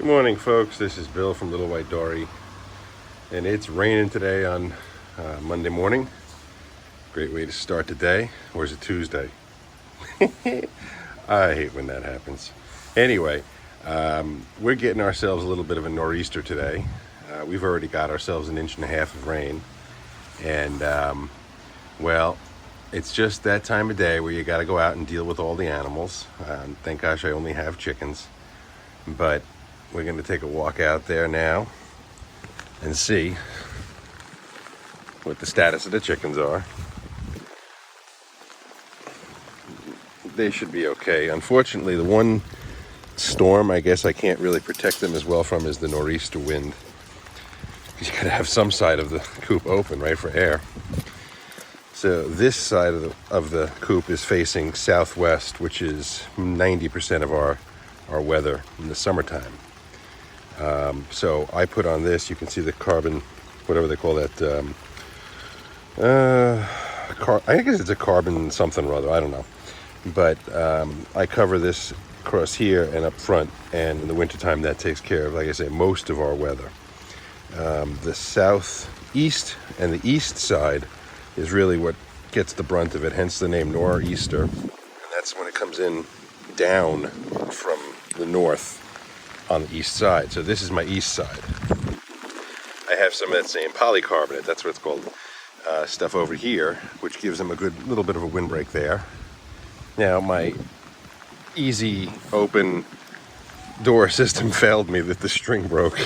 Good morning, folks. This is Bill from Little White Dory, and it's raining today on Monday morning. Great way to start the day. Or is it Tuesday? I hate when that happens. Anyway, we're getting ourselves a little bit of a nor'easter today. We've already got ourselves 1.5 inches of rain, and well, it's just that time of day where you got to go out and deal with all the animals. Thank gosh I only have chickens, but we're going to take a walk out there now and see what the status of the chickens are. They should be okay. Unfortunately, the one storm I guess I can't really protect them as well from is the nor'easter wind. You got to have some side of the coop open, right, for air. So this side of the coop is facing southwest, which is 90% of our weather in the summertime. So I put on this, you can see the carbon, whatever they call that, I guess it's a carbon something or other, I don't know. But I cover this across here and up front, and in the wintertime that takes care of, like I say, most of our weather. The southeast and the east side is really what gets the brunt of it, hence the name nor'easter. And that's when it comes in down from the north on the east side. So this is my east side. I have some of that same polycarbonate, that's what it's called, stuff over here, which gives them a good little bit of a windbreak there. Now my easy open door system failed me, that the string broke.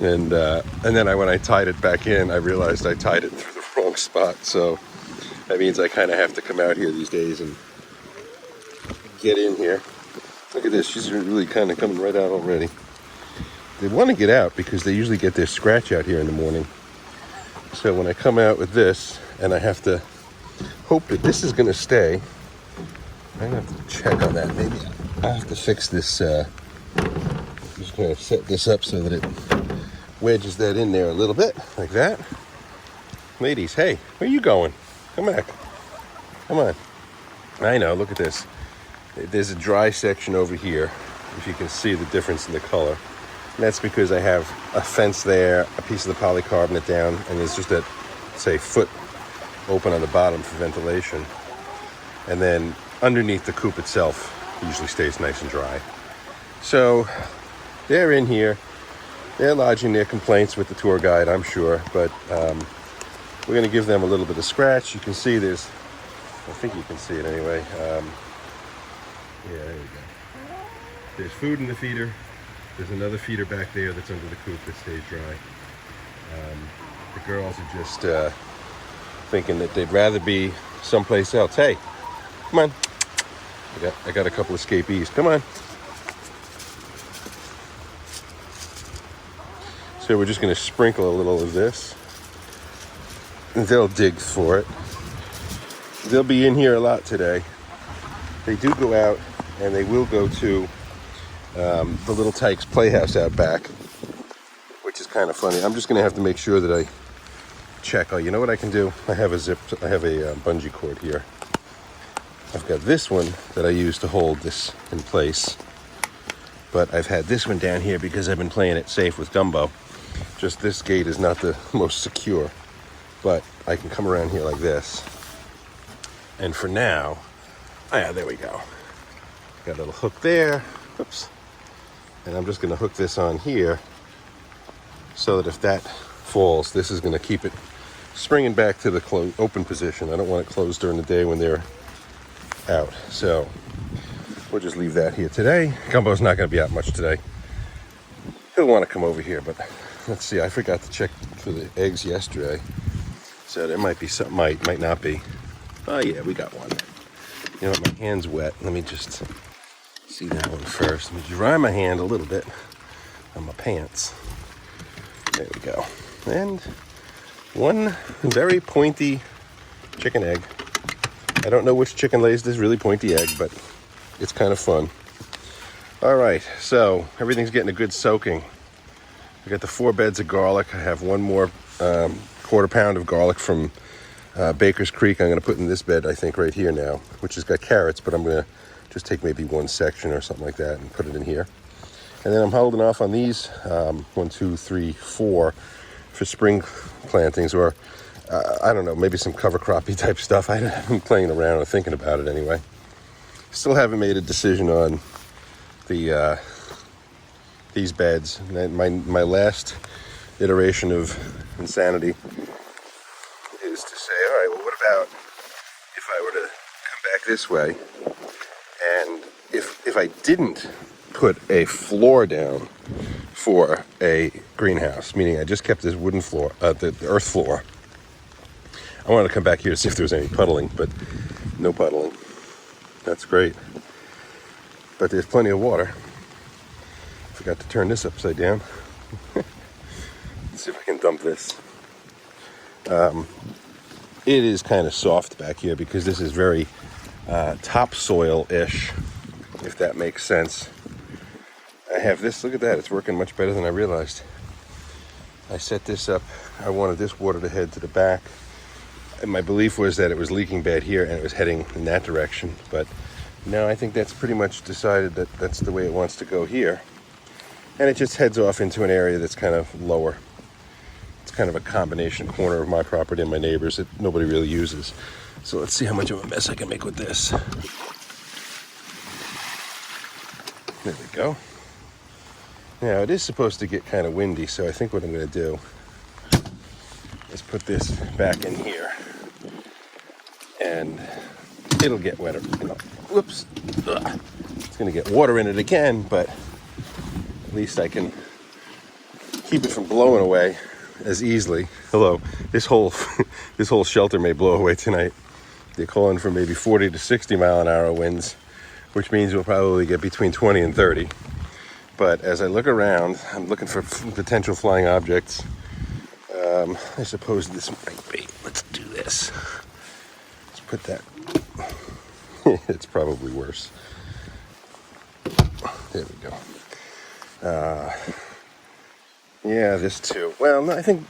and then when I tied it back in, I realized I tied it through the wrong spot. So that means I kind of have to come out here these days and get in here. Look at this, she's really kind of coming right out already. They want to get out because they usually get their scratch out here in the morning. So when I come out with this, and I have to hope that this is going to stay, I'm going to have to check on that. Maybe I have to fix this. I'm just going to set this up so that it wedges that in there a little bit, like that. Ladies, hey, where are you going? Come back. Come on. I know, look at this. There's a dry section over here, if you can see the difference in the color. And that's because I have a fence there, a piece of the polycarbonate down, and there's just that, say, foot open on the bottom for ventilation. And then underneath the coop itself usually stays nice and dry. So they're in here. They're lodging their complaints with the tour guide, I'm sure, but we're going to give them a little bit of scratch. You can see I think you can see it anyway. Yeah, there you go. There's food in the feeder. There's another feeder back there that's under the coop that stays dry. The girls are just thinking that they'd rather be someplace else. Hey, come on. I got a couple escapees. Come on. So we're just going to sprinkle a little of this. And they'll dig for it. They'll be in here a lot today. They do go out, and they will go to the little Tyke's playhouse out back, which is kind of funny. I'm just going to have to make sure that I check. Oh, you know what I can do? I have a bungee cord here. I've got this one that I use to hold this in place, but I've had this one down here because I've been playing it safe with Dumbo. Just this gate is not the most secure, but I can come around here like this. And for now, there we go. Got a little hook there. Oops. And I'm just going to hook this on here so that if that falls, this is going to keep it springing back to the open position. I don't want it closed during the day when they're out. So we'll just leave that here today. Gumbo's not going to be out much today. He'll want to come over here, but let's see. I forgot to check for the eggs yesterday. So there might be something, might not be. Oh yeah, we got one. You know what, my hand's wet. Let me just see that one first. Let me dry my hand a little bit on my pants. There we go. And one very pointy chicken egg. I don't know which chicken lays this really pointy egg, but it's kind of fun. All right, so everything's getting a good soaking. I got the 4 beds of garlic. I have one more quarter pound of garlic from Baker's Creek. I'm going to put in this bed, I think, right here now, which has got carrots, but I'm going to just take maybe one section or something like that and put it in here. And then I'm holding off on these 1, 2, 3, 4 for spring plantings, or I don't know, maybe some cover croppy type stuff. I haven't been playing around or thinking about it anyway. Still haven't made a decision on the these beds. And my last iteration of insanity is to say, all right, well, what about if I were to come back this way, and if I didn't put a floor down for a greenhouse, meaning I just kept this wooden floor, the earth floor. I wanted to come back here to see if there was any puddling, but no puddling. That's great. But there's plenty of water. Forgot to turn this upside down. Let's see if I can dump this. It is kind of soft back here because this is very topsoil-ish, if that makes sense. I have this, look at that, it's working much better than I realized. I set this up, I wanted this water to head to the back. And my belief was that it was leaking bad here and it was heading in that direction. But no, I think that's pretty much decided that that's the way it wants to go here. And it just heads off into an area that's kind of lower. It's kind of a combination corner of my property and my neighbors that nobody really uses. So let's see how much of a mess I can make with this. There we go. Now it is supposed to get kind of windy, so I think what I'm going to do is put this back in here. And it'll get wetter. Whoops. Ugh. It's going to get water in it again, but at least I can keep it from blowing away as easily. Hello. This whole shelter may blow away tonight. They're calling for maybe 40 to 60 mile an hour winds, which means we'll probably get between 20 and 30. But as I look around, I'm looking for potential flying objects. I suppose this might be. Let's do this. Let's put that. It's probably worse. There we go. Yeah, this too. Well, no, I think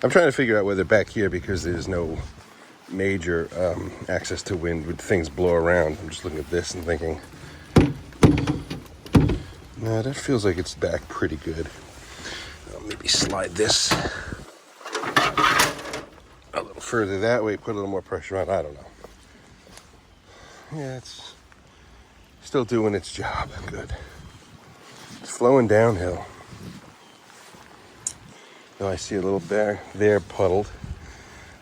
I'm trying to figure out whether back here, because there's no major access to wind, would things blow around. I'm just looking at this and thinking, nah, that feels like it's back pretty good. I'll maybe slide this a little further that way, put a little more pressure on. I don't know. Yeah, it's still doing its job. Good. It's flowing downhill. Though I see a little bear there puddled.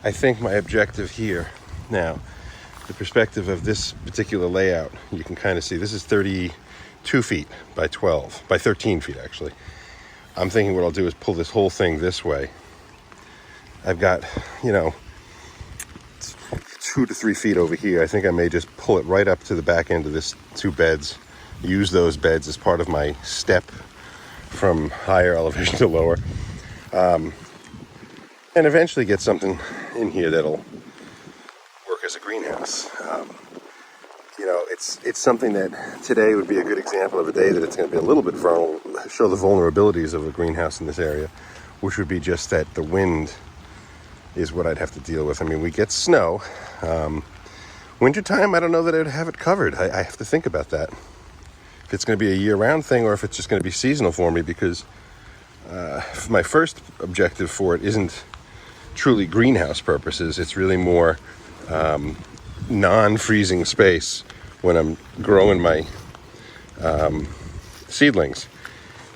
I think my objective here, now, the perspective of this particular layout, you can kind of see this is 32 feet by 12, by 13 feet actually. I'm thinking what I'll do is pull this whole thing this way. I've got, 2 to 3 feet over here. I think I may just pull it right up to the back end of this 2 beds, use those beds as part of my step from higher elevation to lower, and eventually get something in here that'll work as a greenhouse. It's something that today would be a good example of a day that it's going to be a little bit vulnerable, show the vulnerabilities of a greenhouse in this area, which would be just that the wind is what I'd have to deal with. I mean, we get snow. Wintertime, I don't know that I'd have it covered. I have to think about that. If it's going to be a year-round thing or if it's just going to be seasonal for me, because my first objective for it isn't truly greenhouse purposes. It's really more non-freezing space when I'm growing my seedlings.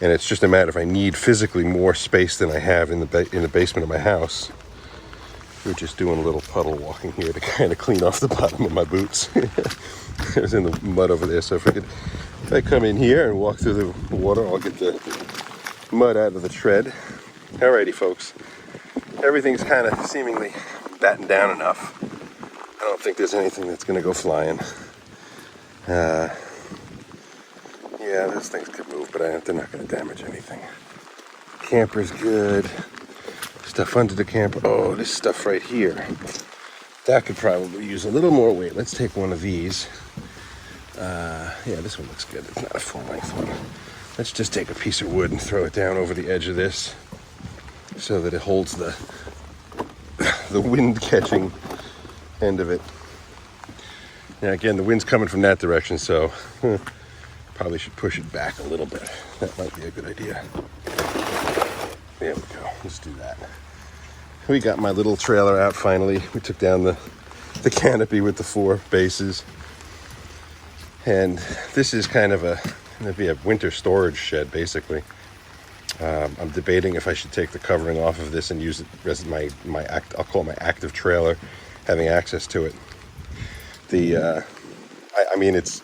And it's just a matter if I need physically more space than I have in the basement of my house. We're just doing a little puddle walking here to kind of clean off the bottom of my boots. I was in the mud over there, so if I come in here and walk through the water, I'll get the mud out of the tread. Alrighty, folks. Everything's kind of seemingly battened down enough. I don't think there's anything that's going to go flying. Yeah, those things could move, but they're not going to damage anything. Camper's good. Stuff under the camper. Oh, this stuff right here. That could probably use a little more weight. Let's take one of these. Yeah, this one looks good. It's not a full-length one. Let's just take a piece of wood and throw it down over the edge of this so that it holds the wind-catching end of it. Now, again, the wind's coming from that direction, so Probably should push it back a little bit. That might be a good idea. There we go. Let's do that. We got my little trailer out finally. We took down the canopy with the 4 bases. And this is kind of gonna be a winter storage shed, basically. I'm debating if I should take the covering off of this and use it as I'll call it my active trailer, having access to it. I mean, it's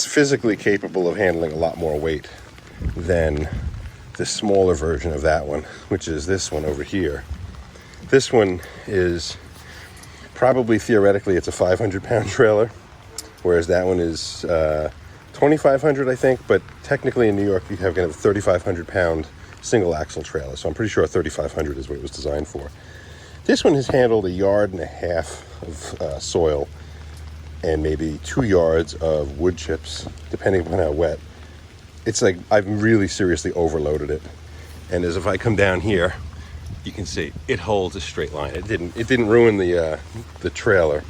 physically capable of handling a lot more weight than the smaller version of that one, which is this one over here. This one is probably, theoretically, it's a 500-pound trailer, whereas that one is 2,500, I think, but technically in New York you have kind of a 3,500-pound single axle trailer, so I'm pretty sure a 3,500 is what it was designed for. This one has handled 1.5 yards of soil and maybe 2 yards of wood chips, depending on how wet. It's like I've really seriously overloaded it. And as if I come down here, you can see it holds a straight line. It didn't ruin the trailer.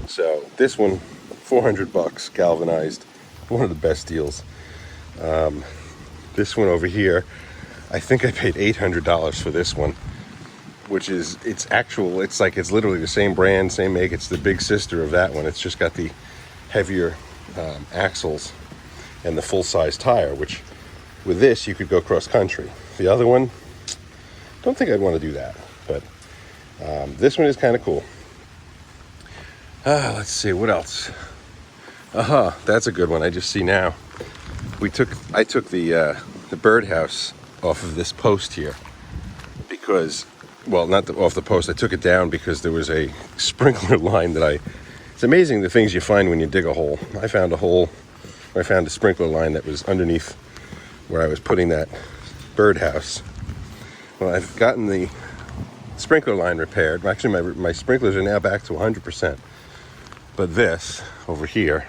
So this one, $400 galvanized, one of the best deals. This one over here, I think I paid $800 for this one, which is, it's literally the same brand, same make. It's the big sister of that one. It's just got the heavier axles and the full-size tire, which with this you could go cross country. The other one, don't think I'd want to do that, but this one is kind of cool. Let's see, what else? That's a good one. I just see now. I took the birdhouse off of this post here because, well, not off the post. I took it down because there was a sprinkler line it's amazing the things you find when you dig a hole. I found a sprinkler line that was underneath where I was putting that birdhouse. Well, I've gotten the sprinkler line repaired. Actually, my sprinklers are now back to 100%. But this over here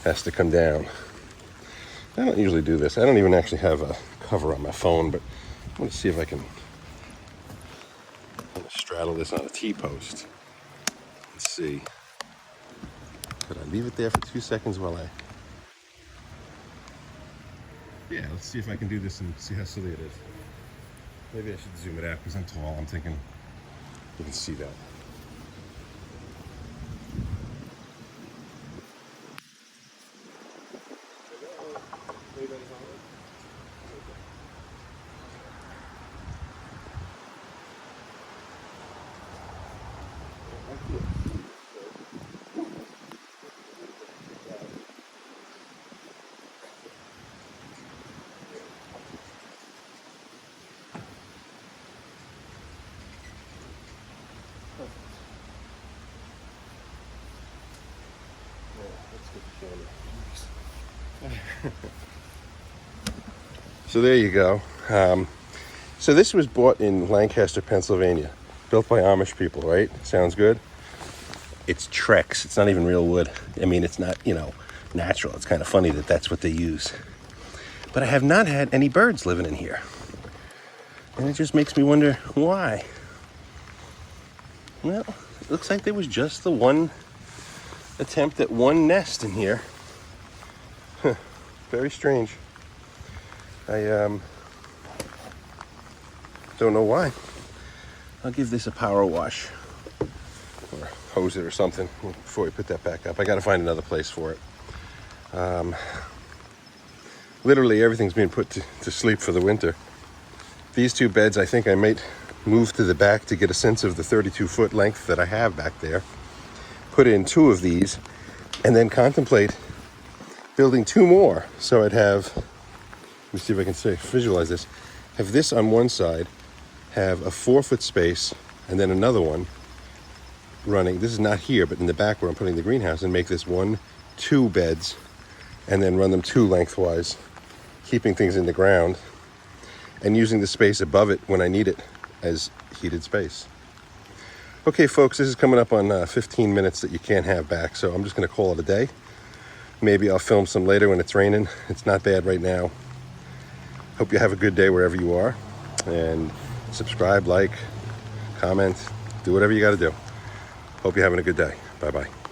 has to come down. I don't usually do this. I don't even actually have a cover on my phone, but I want to see if I'm going to straddle this on a T-post. Let's see. Could I leave it there for 2 seconds while Yeah, let's see if I can do this and see how silly it is. Maybe I should zoom it out because I'm tall. I'm thinking you can see that. So there you go. So this was bought in Lancaster, Pennsylvania, built by Amish people, right? Sounds good. It's Trex. It's not even real wood. I mean, it's not, natural. It's kind of funny that that's what they use. But I have not had any birds living in here. And it just makes me wonder why. Well, it looks like there was just the one attempt at one nest in here. Huh. Very strange. I don't know why. I'll give this a power wash or hose it or something before we put that back up. I got to find another place for it. Literally everything's being put to sleep for the winter. These 2 beds, I think I might move to the back to get a sense of the 32-foot length that I have back there. Put in 2 of these and then contemplate building 2 more. So I'd have, let me see if I can visualize this. Have this on one side, have a 4-foot space, and then another one running. This is not here, but in the back where I'm putting the greenhouse, and make this 2 beds, and then run them 2 lengthwise, keeping things in the ground, and using the space above it when I need it as heated space. Okay, folks, this is coming up on 15 minutes that you can't have back, so I'm just going to call it a day. Maybe I'll film some later when it's raining. It's not bad right now. Hope you have a good day wherever you are. And subscribe, like, comment, do whatever you got to do. Hope you're having a good day. Bye-bye.